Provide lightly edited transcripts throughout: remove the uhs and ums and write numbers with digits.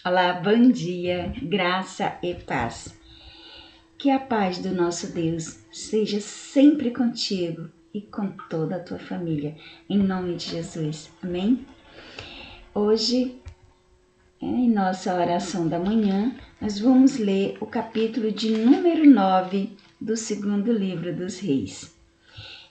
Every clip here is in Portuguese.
Olá, bom dia, graça e paz. Que a paz do nosso Deus seja sempre contigo e com toda a tua família, em nome de Jesus, amém? Hoje, em nossa oração da manhã, nós vamos ler o capítulo de número 9 do segundo livro dos Reis.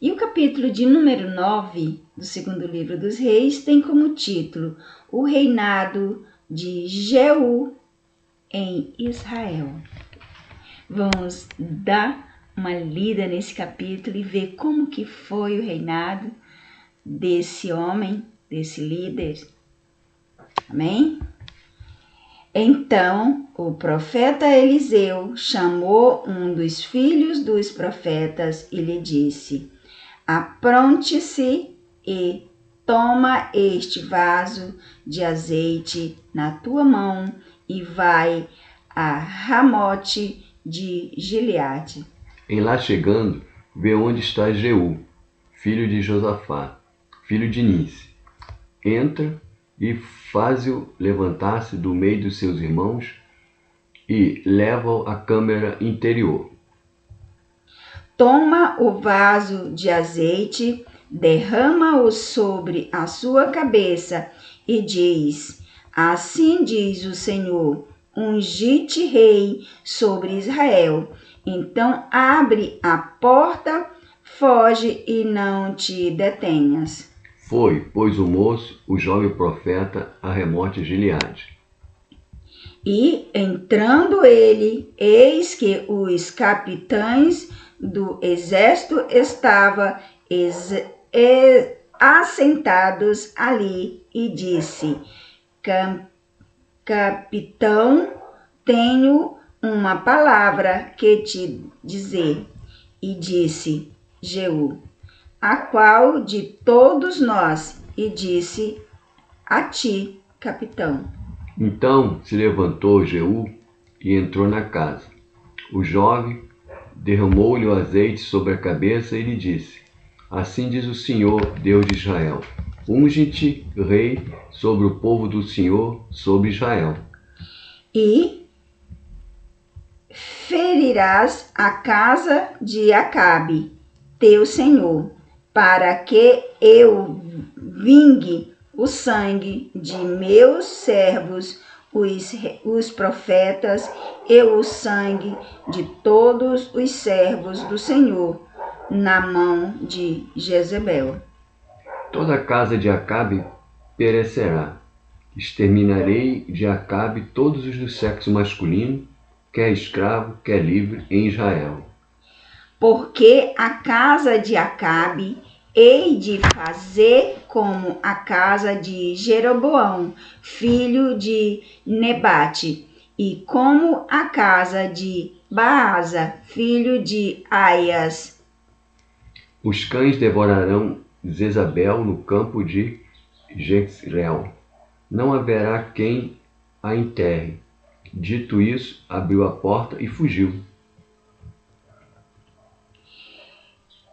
E o capítulo de número 9 do segundo livro dos Reis tem como título O Reinado de Jeú em Israel. Vamos dar uma lida nesse capítulo e ver como que foi o reinado desse homem, desse líder. Amém? Então, o profeta Eliseu chamou um dos filhos dos profetas e lhe disse: apronte-se e toma este vaso de azeite na tua mão e vai a Ramote de Gileade. Em lá chegando, vê onde está Jeú, filho de Josafá, filho de Nice. Entra e faz-o levantar-se do meio dos seus irmãos e leva-o à câmara interior. Toma o vaso de azeite, derrama-o sobre a sua cabeça e diz: assim diz o Senhor, ungi-te rei sobre Israel. Então abre a porta, foge e não te detenhas. Foi, pois, o moço, o jovem profeta, a Ramote Gileade. E entrando ele, eis que os capitães do exército estavam assentados ali, e disse: capitão, tenho uma palavra que te dizer. E disse Jeú: a qual de todos nós? E disse: a ti, capitão. Então se levantou Jeú e entrou na casa. O jovem derramou-lhe o azeite sobre a cabeça e lhe disse: assim diz o Senhor, Deus de Israel, unge-te rei sobre o povo do Senhor, sobre Israel. E ferirás a casa de Acabe, teu senhor, para que eu vingue o sangue de meus servos, os profetas, e o sangue de todos os servos do Senhor, na mão de Jezebel. Toda a casa de Acabe perecerá. Exterminarei de Acabe todos os do sexo masculino, quer escravo, quer livre, em Israel. Porque a casa de Acabe hei de fazer como a casa de Jeroboão, filho de Nebate, e como a casa de Baasa, filho de Aias. Os cães devorarão Jezabel no campo de Jezreel. Não haverá quem a enterre. Dito isso, abriu a porta e fugiu.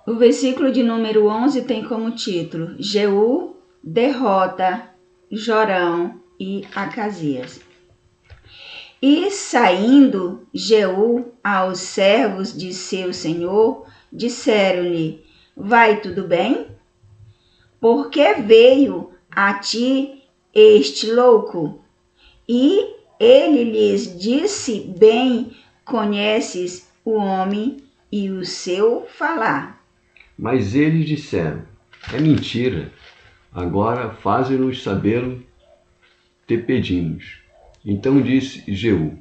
O versículo de número 11 tem como título: Jeú derrota Jorão e Acasias. E saindo Jeú aos servos de seu senhor, disseram-lhe: vai tudo bem? Porque veio a ti este louco? E ele lhes disse: bem conheces o homem e o seu falar. Mas eles disseram: é mentira. Agora faze-nos sabê-lo, te pedimos. Então disse Jeú: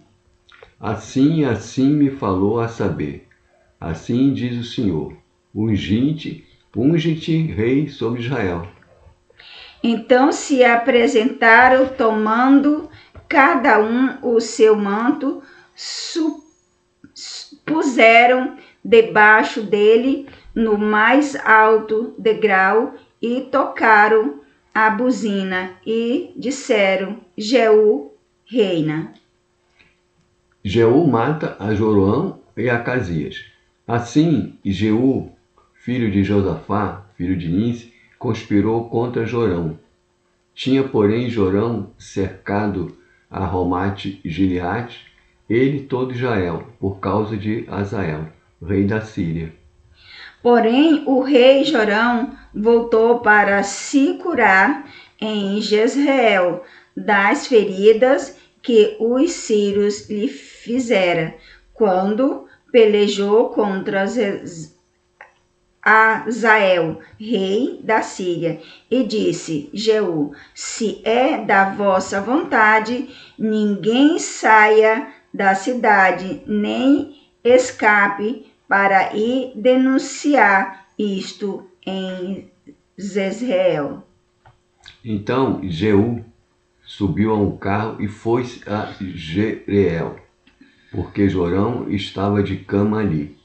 assim me falou a saber. Assim diz o Senhor: unge-te rei sobre Israel. Então se apresentaram, tomando cada um o seu manto, puseram debaixo dele no mais alto degrau e tocaram a buzina e disseram: Jeú reina. Jeú mata a Jorão e Acasias. Assim Jeú, filho de Josafá, filho de Nice, conspirou contra Jorão. Tinha, porém, Jorão cercado a Ramate Gileade, ele e todo Israel, por causa de Hazael, rei da Síria. Porém, o rei Jorão voltou para se curar em Jezreel das feridas que os sírios lhe fizera, quando pelejou contra Hazael, rei da Síria, e disse: Jeú, se é da vossa vontade, ninguém saia da cidade, nem escape para ir denunciar isto em Jezreel. Então Jeú subiu a um carro e foi-se a Jezreel, porque Jorão estava de cama ali.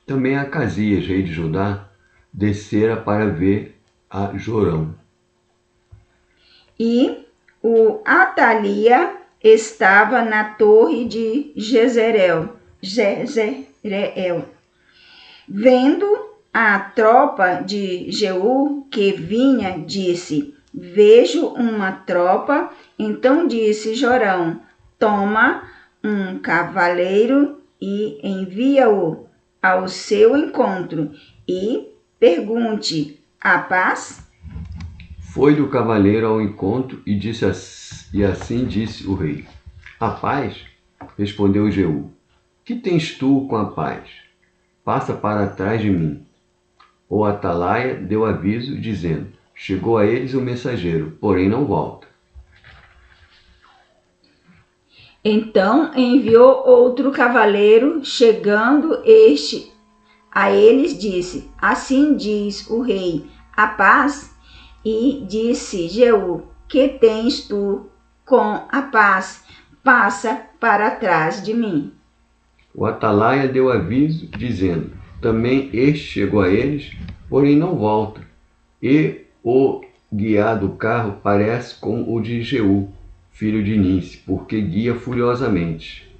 Também Acasias, rei de Judá, descera para ver a Jorão. E o Atalia estava na torre de Jezreel. Vendo a tropa de Jeú que vinha, disse: Vejo uma tropa. Então disse Jorão: Toma um cavaleiro e envia-o ao seu encontro e pergunte: a paz? Foi o cavaleiro ao encontro e assim disse o rei: A paz? Respondeu Jeú: Que tens tu com a paz? Passa para trás de mim. O Atalaia deu aviso, dizendo: Chegou a eles o mensageiro, porém não volta. Então enviou outro cavaleiro, chegando este a eles, disse: Assim diz o rei, a paz? E disse Jeú: Que tens tu com a paz? Passa para trás de mim. O Atalaia deu aviso, dizendo: Também este chegou a eles, porém não volta. E o guiar do carro parece com o de Jeú, filho de Nice, porque guia furiosamente.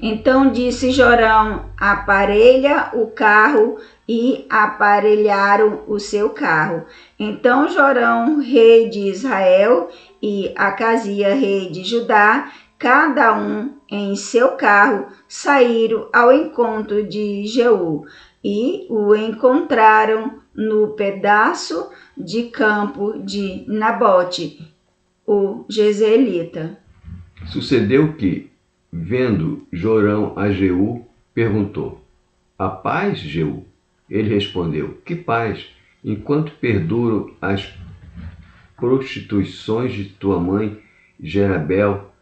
Então disse Jorão: Aparelha o carro, e aparelharam o seu carro. Então Jorão, rei de Israel, e Acasias, rei de Judá, cada um em seu carro, saíram ao encontro de Jeú, e o encontraram no pedaço de campo de Nabote, o jezreelita. Sucedeu que, vendo Jorão a Jeú, perguntou: A paz, Jeú? Ele respondeu: Que paz, enquanto perduram as prostituições de tua mãe Jezabel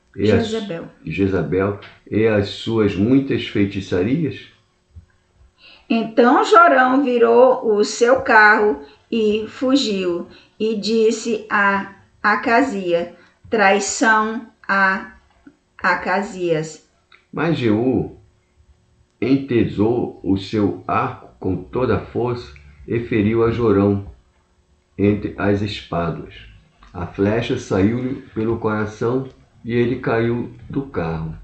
e as suas muitas feitiçarias? Então Jorão virou o seu carro e fugiu, e disse a Acasias: Traição a Acasias. Mas Jeú entesou o seu arco com toda a força e feriu a Jorão entre as espáduas. A flecha saiu-lhe pelo coração e ele caiu do carro.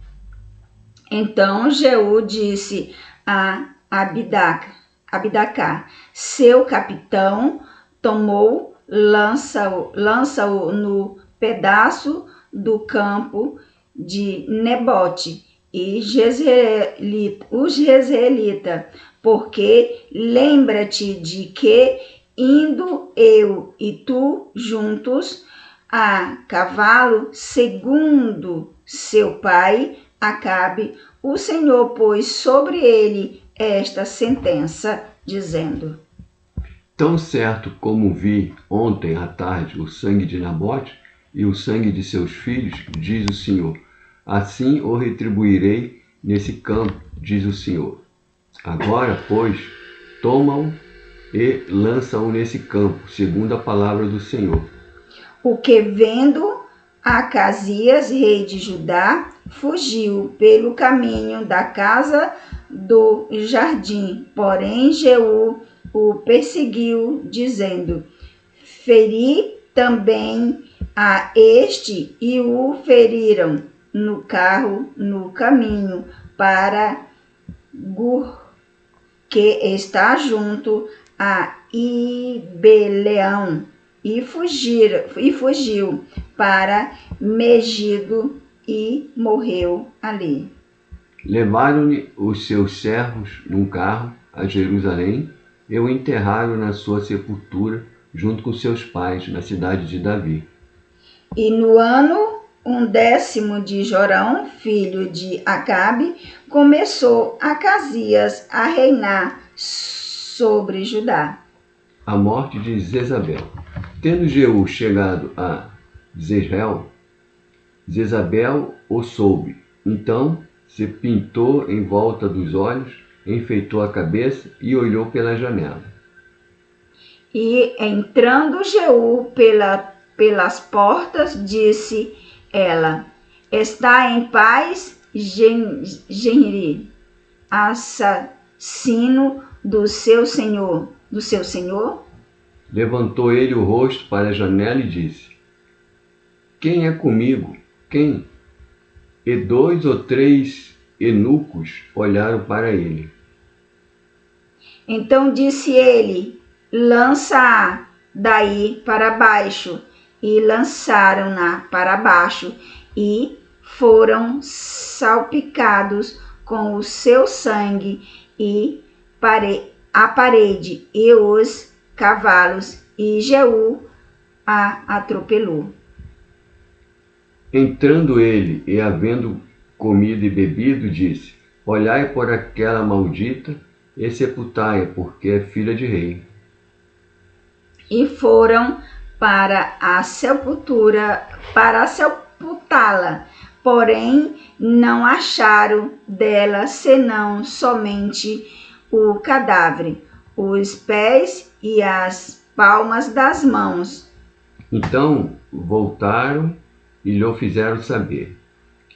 Então Jeú disse a Abidacá, seu capitão, tomou, lança-o no pedaço do campo de Nebote e os jezreelita, porque lembra-te de que, indo eu e tu juntos a cavalo, segundo seu pai Acabe, o Senhor pôs sobre ele esta sentença, dizendo: Tão certo como vi ontem à tarde o sangue de Nabote e o sangue de seus filhos, diz o Senhor, assim o retribuirei nesse campo, diz o Senhor. Agora, pois, toma-o e lança-o nesse campo, segundo a palavra do Senhor. O que, vendo Acasias, rei de Judá, fugiu pelo caminho da casa do jardim. Porém Jeú o perseguiu, dizendo: Feri também a este, e o feriram no carro, no caminho para Gur, que está junto a Ibeleão, e fugiu para Megido e morreu ali. Levaram-lhe os seus servos num carro a Jerusalém e o enterraram na sua sepultura junto com seus pais na cidade de Davi. E no ano 10º de Jorão, filho de Acabe, começou Acasias a reinar sobre Judá. A morte de Jezabel. Tendo Jeú chegado a Jezreel, Jezabel o soube. Então se pintou em volta dos olhos, enfeitou a cabeça e olhou pela janela. E entrando Jeú pelas portas, disse ela: Está em paz, Genri, assassino do seu senhor? Levantou ele o rosto para a janela e disse: Quem é comigo? Quem? E 2 ou 3 eunucos olharam para ele. Então disse ele: Lança-a daí para baixo. E lançaram-na para baixo, e foram salpicados com o seu sangue, e a parede e os cavalos, e Jeú a atropelou. Entrando ele e havendo comido e bebido, disse: Olhai por aquela maldita e sepultai-a, porque é filha de rei. E foram para sepultá-la, porém não acharam dela senão somente o cadáver, os pés e as palmas das mãos. Então voltaram e lhe fizeram saber.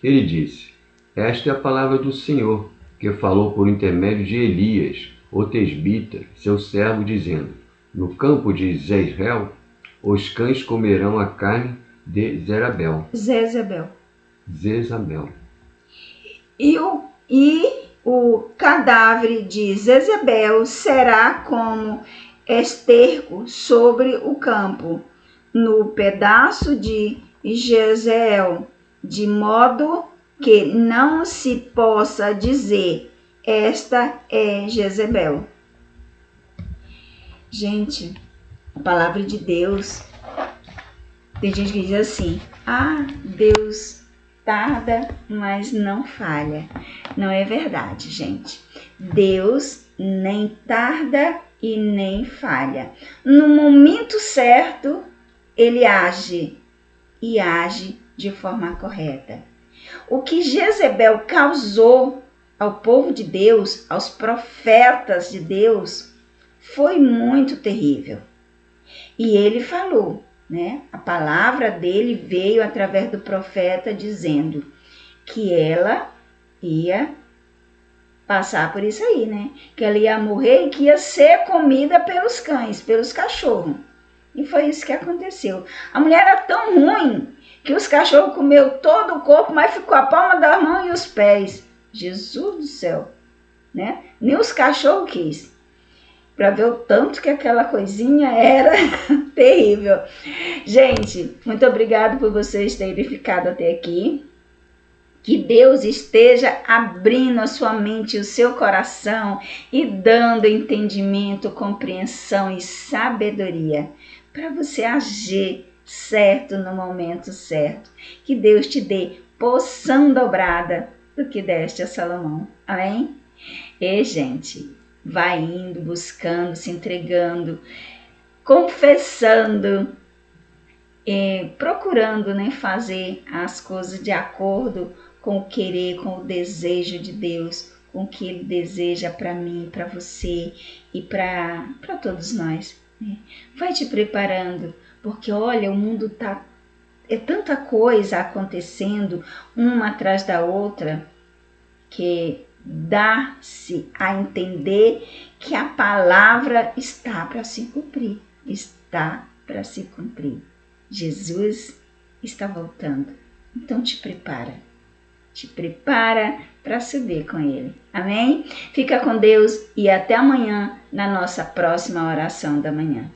Ele disse: Esta é a palavra do Senhor, que falou por intermédio de Elias, o tesbita, seu servo, dizendo: No campo de Jezreel, os cães comerão a carne de Jezabel. E o cadáver de Jezabel será como esterco sobre o campo, no pedaço de Jezreel, de modo que não se possa dizer: esta é Jezabel. Gente, a palavra de Deus, tem gente que diz assim: Deus tarda, mas não falha. Não é verdade, gente. Deus nem tarda e nem falha. No momento certo, ele age e age de forma correta. O que Jezabel causou ao povo de Deus, aos profetas de Deus, foi muito terrível. E ele falou, né? A palavra dele veio através do profeta dizendo que ela ia passar por isso aí, né? Que ela ia morrer e que ia ser comida pelos cães, pelos cachorros. E foi isso que aconteceu. A mulher era tão ruim que os cachorros comeu todo o corpo, mas ficou a palma da mão e os pés. Jesus do céu, né? Nem os cachorros quis. Para ver o tanto que aquela coisinha era terrível. Gente, muito obrigado por vocês terem ficado até aqui. Que Deus esteja abrindo a sua mente e o seu coração e dando entendimento, compreensão e sabedoria para você agir certo no momento certo. Que Deus te dê porção dobrada do que deste a Salomão. Amém? E, gente, vai indo, buscando, se entregando, confessando, procurando, né, fazer as coisas de acordo com o querer, com o desejo de Deus, com o que Ele deseja para mim, para você e para todos nós. Né? Vai te preparando, porque olha, o mundo é tanta coisa acontecendo, uma atrás da outra, que dá-se a entender que a palavra está para se cumprir. Está para se cumprir. Jesus está voltando. Então te prepara. Te prepara para subir com Ele. Amém? Fica com Deus e até amanhã na nossa próxima oração da manhã.